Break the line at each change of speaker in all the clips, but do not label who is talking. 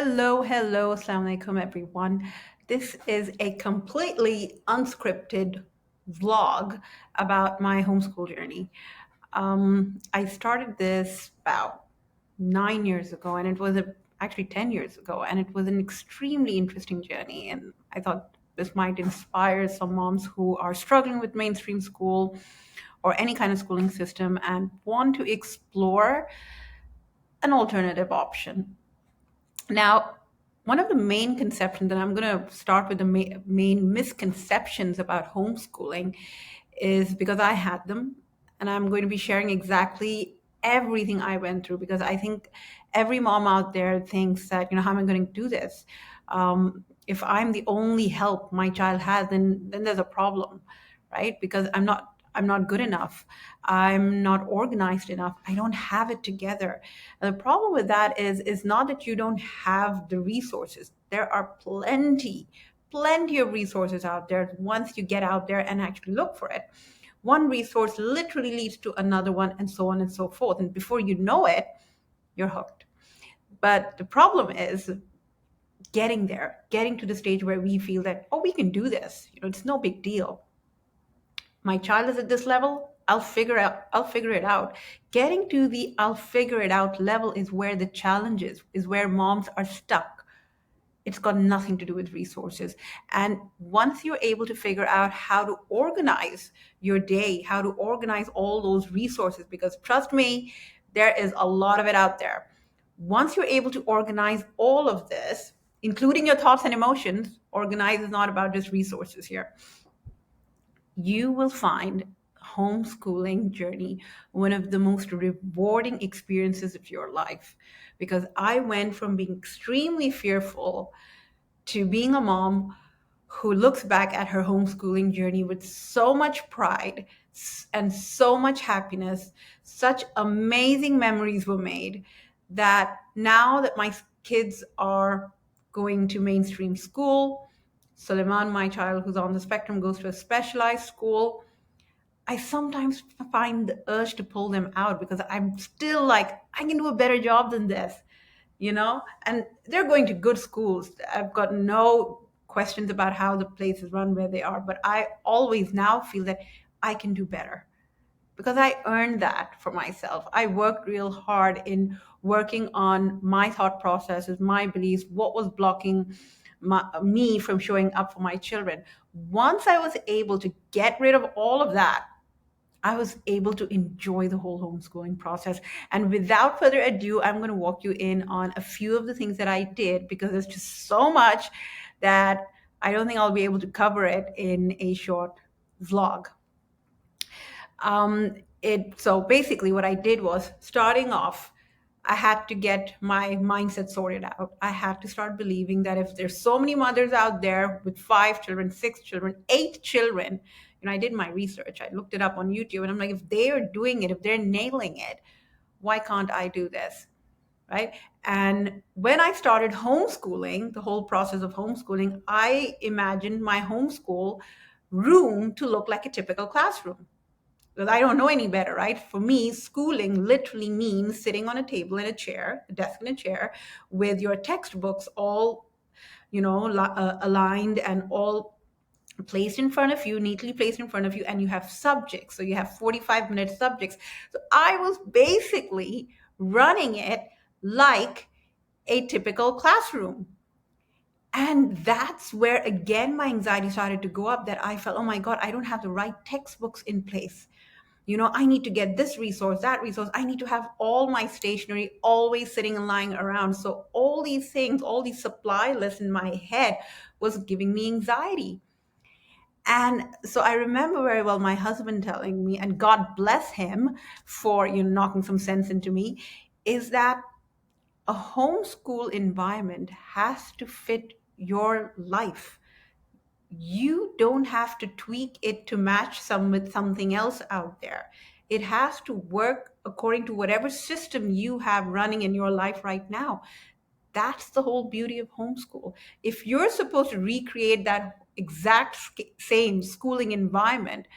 Assalamu alaikum, everyone. This is a completely unscripted vlog about my homeschool journey. I started this about 9 years ago, and actually 10 years ago, and it was an extremely interesting journey. And I thought this might inspire some moms who are struggling with mainstream school or any kind of schooling system and want to explore an alternative option. Now, one of the main conceptions, and I'm going to start with the main misconceptions about homeschooling, is because I had them, and I'm going to be sharing exactly everything I went through because I think every mom out there thinks that, how am I going to do this? If I'm the only help my child has, then there's a problem, right? Because I'm not good enough. I'm not organized enough. I don't have it together. And the problem with that is not that you don't have the resources. There are plenty of resources out there once you get out there and actually look for it. One resource literally leads to another one, and so on and so forth. And before you know it, you're hooked. But the problem is getting there, getting to the stage where we feel that, oh, we can do this. It's no big deal. My child is at this level, I'll figure it out. Getting to the I'll figure it out level is where the challenge is where moms are stuck. It's got nothing to do with resources. And once you're able to figure out how to organize your day, how to organize all those resources, because trust me, there is a lot of it out there. Once you're able to organize all of this, including your thoughts and emotions, organize is not about just resources here, you will find homeschooling journey one of the most rewarding experiences of your life, because I went from being extremely fearful to being a mom who looks back at her homeschooling journey with so much pride and so much happiness. Such amazing memories were made that now that my kids are going to mainstream school, Suleiman, my child who's on the spectrum, goes to a specialized school. I sometimes find the urge to pull them out because I'm still like, I can do a better job than this. And they're going to good schools. I've got no questions about how the place is run where they are, but I always now feel that I can do better because I earned that for myself. I worked real hard in working on my thought processes, my beliefs, what was blocking me from showing up for my children. Once I was able to get rid of all of that, I was able to enjoy the whole homeschooling process. And without further ado, I'm going to walk you in on a few of the things that I did because there's just so much that I don't think I'll be able to cover it in a short vlog. So basically what I did was, starting off, I had to get my mindset sorted out. I had to start believing that if there's so many mothers out there with 5 children, 6 children, 8 children, I did my research. I looked it up on YouTube and I'm like, if they are doing it, if they're nailing it, why can't I do this? Right? And when I started homeschooling, the whole process of homeschooling, I imagined my homeschool room to look like a typical classroom, because I don't know any better, right? For me, schooling literally means sitting on a table and a chair, a desk and a chair, with your textbooks all, aligned and all placed in front of you, neatly placed in front of you, and you have subjects. So you have 45-minute subjects. So I was basically running it like a typical classroom. And that's where, again, my anxiety started to go up, that I felt, oh my God, I don't have the right textbooks in place. I need to get this resource, that resource. I need to have all my stationery always sitting and lying around. So all these things, all these supply lists in my head was giving me anxiety. And so I remember very well my husband telling me, and God bless him for knocking some sense into me, is that a homeschool environment has to fit your life. You don't have to tweak it to match with something else out there. It has to work according to whatever system you have running in your life right now. That's the whole beauty of homeschool. If you're supposed to recreate that exact same schooling environment,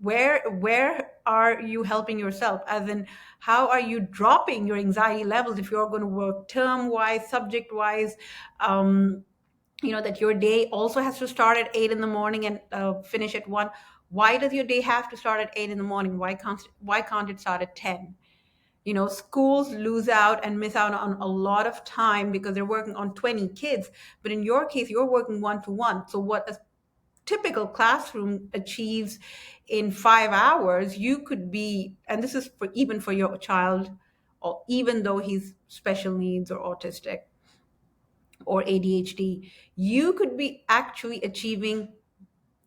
Where are you helping yourself? As in, how are you dropping your anxiety levels if you're going to work term wise, subject wise? Um, that your day also has to start at 8 in the morning and finish at 1. Why does your day have to start at 8 in the morning? Why can't it start at 10? Schools lose out and miss out on a lot of time because they're working on 20 kids, but in your case you're working one to one. So what a typical classroom achieves in 5 hours, you could be, and this is for even for your child, or even though he's special needs or autistic or ADHD, you could be actually achieving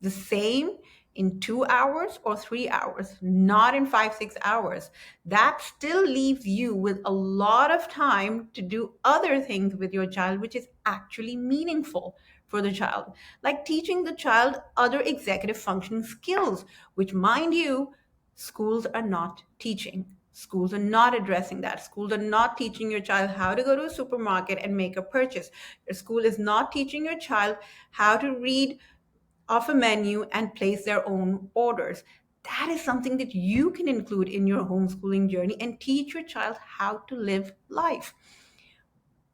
the same in 2 hours or 3 hours, not in 5, 6 hours. That still leaves you with a lot of time to do other things with your child, which is actually meaningful for the child, like teaching the child other executive functioning skills, which, mind you, schools are not teaching. Schools are not addressing that. Schools are not teaching your child how to go to a supermarket and make a purchase. Your school is not teaching your child how to read off a menu and place their own orders. That is something that you can include in your homeschooling journey and teach your child how to live life.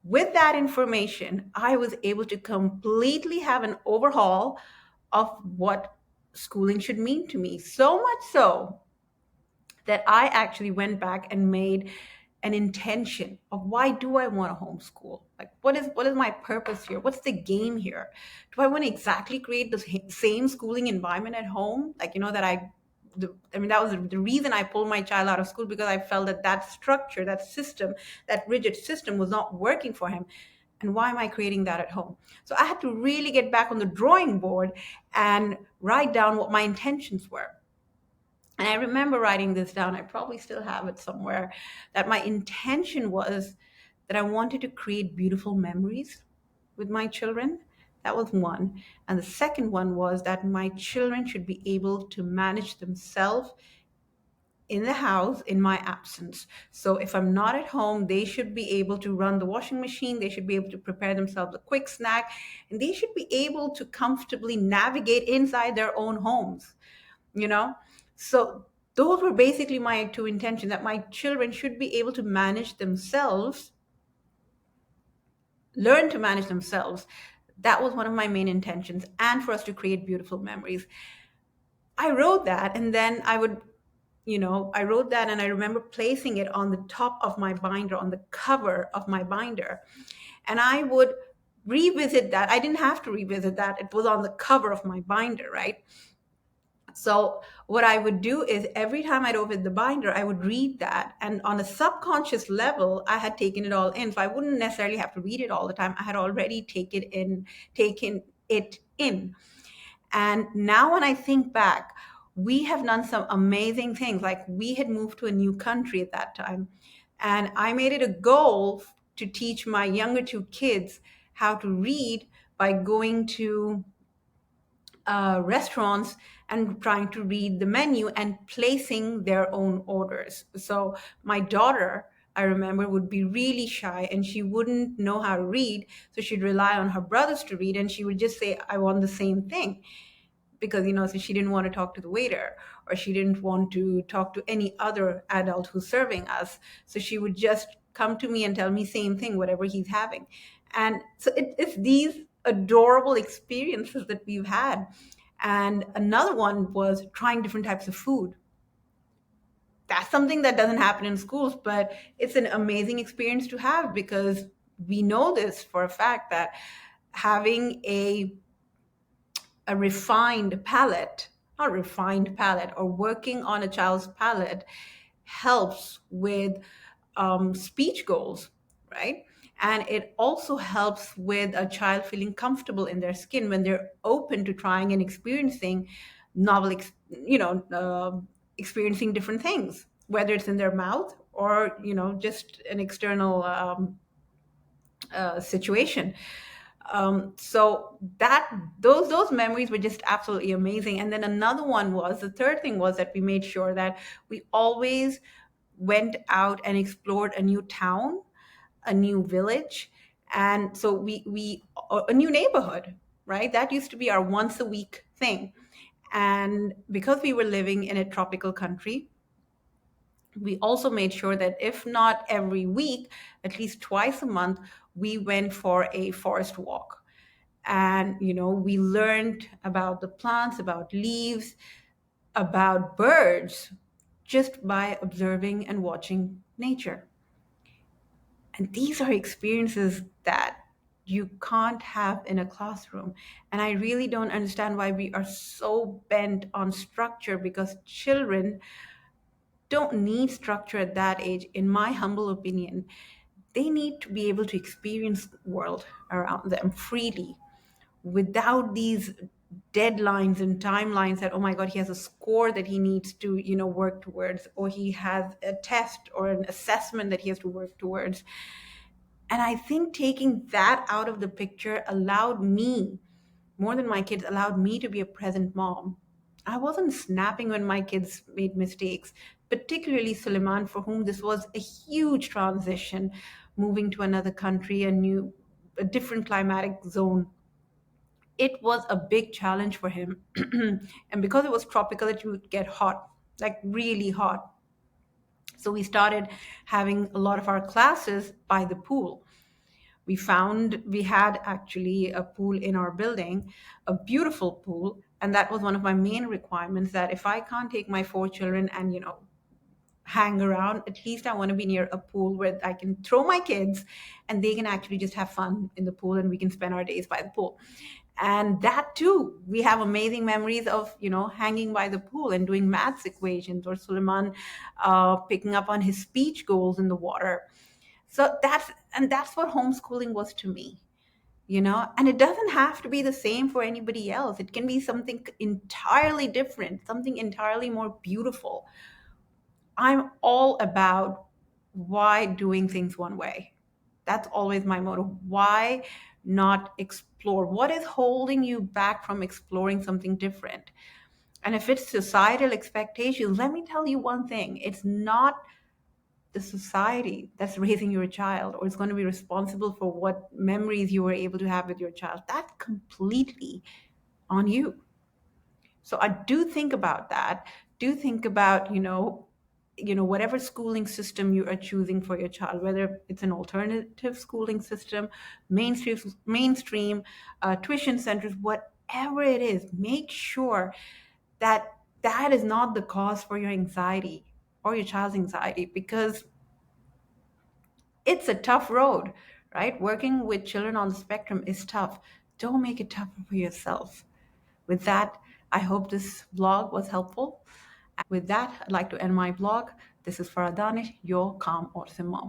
With that information, I was able to completely have an overhaul of what schooling should mean to me. So much so that I actually went back and made an intention of, why do I want to homeschool? Like, what is my purpose here? What's the game here? Do I want to exactly create the same schooling environment at home? Like, that was the reason I pulled my child out of school, because I felt that structure, that system, that rigid system was not working for him. And why am I creating that at home? So I had to really get back on the drawing board and write down what my intentions were. And I remember writing this down, I probably still have it somewhere, that my intention was that I wanted to create beautiful memories with my children. That was one. And the second one was that my children should be able to manage themselves in the house in my absence. So if I'm not at home, they should be able to run the washing machine, they should be able to prepare themselves a quick snack, and they should be able to comfortably navigate inside their own homes, you know? So those were basically my two intentions, that my children should be able to manage themselves, learn to manage themselves. That was one of my main intentions, and for us to create beautiful memories. I wrote that, and then I wrote that, and I remember placing it on the top of my binder, on the cover of my binder. And I would revisit that. I didn't have to revisit that. It was on the cover of my binder, right? So what I would do is, every time I'd open the binder, I would read that. And on a subconscious level, I had taken it all in. So I wouldn't necessarily have to read it all the time. I had already taken it in. And now when I think back, we have done some amazing things. Like, we had moved to a new country at that time. And I made it a goal to teach my younger two kids how to read by going to restaurants and trying to read the menu and placing their own orders. So my daughter, I remember, would be really shy and she wouldn't know how to read. So she'd rely on her brothers to read, and she would just say, I want the same thing. Because, so she didn't want to talk to the waiter, or she didn't want to talk to any other adult who's serving us. So she would just come to me and tell me same thing, whatever he's having. And so it's these adorable experiences that we've had. And another one was trying different types of food. That's something that doesn't happen in schools, but it's an amazing experience to have, because we know this for a fact, that having a refined palate, not refined palate, or working on a child's palate helps with speech goals, right? And it also helps with a child feeling comfortable in their skin when they're open to trying and experiencing novel, experiencing different things, whether it's in their mouth or, just an external situation. So those memories were just absolutely amazing. And then another one was, the third thing was, that we made sure that we always went out and explored a new town, a new village, and so we a new neighborhood, right? That used to be our once a week thing. And because we were living in a tropical country, we also made sure that if not every week, at least twice a month, we went for a forest walk. And, we learned about the plants, about leaves, about birds, just by observing and watching nature. And these are experiences that you can't have in a classroom. And I really don't understand why we are so bent on structure, because children don't need structure at that age, in my humble opinion. They need to be able to experience the world around them freely, without these deadlines and timelines that, oh my god, he has a score that he needs to work towards, or he has a test or an assessment that he has to work towards. And I think taking that out of the picture allowed me, more than my kids, allowed me to be a present mom. I wasn't snapping when my kids made mistakes, particularly Suleiman, for whom this was a huge transition, moving to another country, a different climatic zone. It was a big challenge for him. And because it was tropical, it would get hot, like really hot. So we started having a lot of our classes by the pool. We had actually a pool in our building, a beautiful pool. And that was one of my main requirements, that if I can't take my four children and, hang around, at least I want to be near a pool where I can throw my kids and they can actually just have fun in the pool, and we can spend our days by the pool. And that too, we have amazing memories of, hanging by the pool and doing maths equations, or Suleiman picking up on his speech goals in the water. So that's what homeschooling was to me. And it doesn't have to be the same for anybody else. It can be something entirely different, something entirely more beautiful. I'm all about why doing things one way. That's always my motto. Why not explore? What is holding you back from exploring something different? And if it's societal expectations, let me tell you one thing: it's not the society that's raising your child, or is going to be responsible for what memories you were able to have with your child. That's completely on you. So I do think about that. Do think about, whatever schooling system you are choosing for your child, whether it's an alternative schooling system, mainstream, tuition centers, whatever it is, make sure that that is not the cause for your anxiety or your child's anxiety, because it's a tough road, right? Working with children on the spectrum is tough. Don't make it tougher for yourself. With that, I hope this vlog was helpful. With that, I'd like to end my vlog. This is Faradanish, your calm autism mom.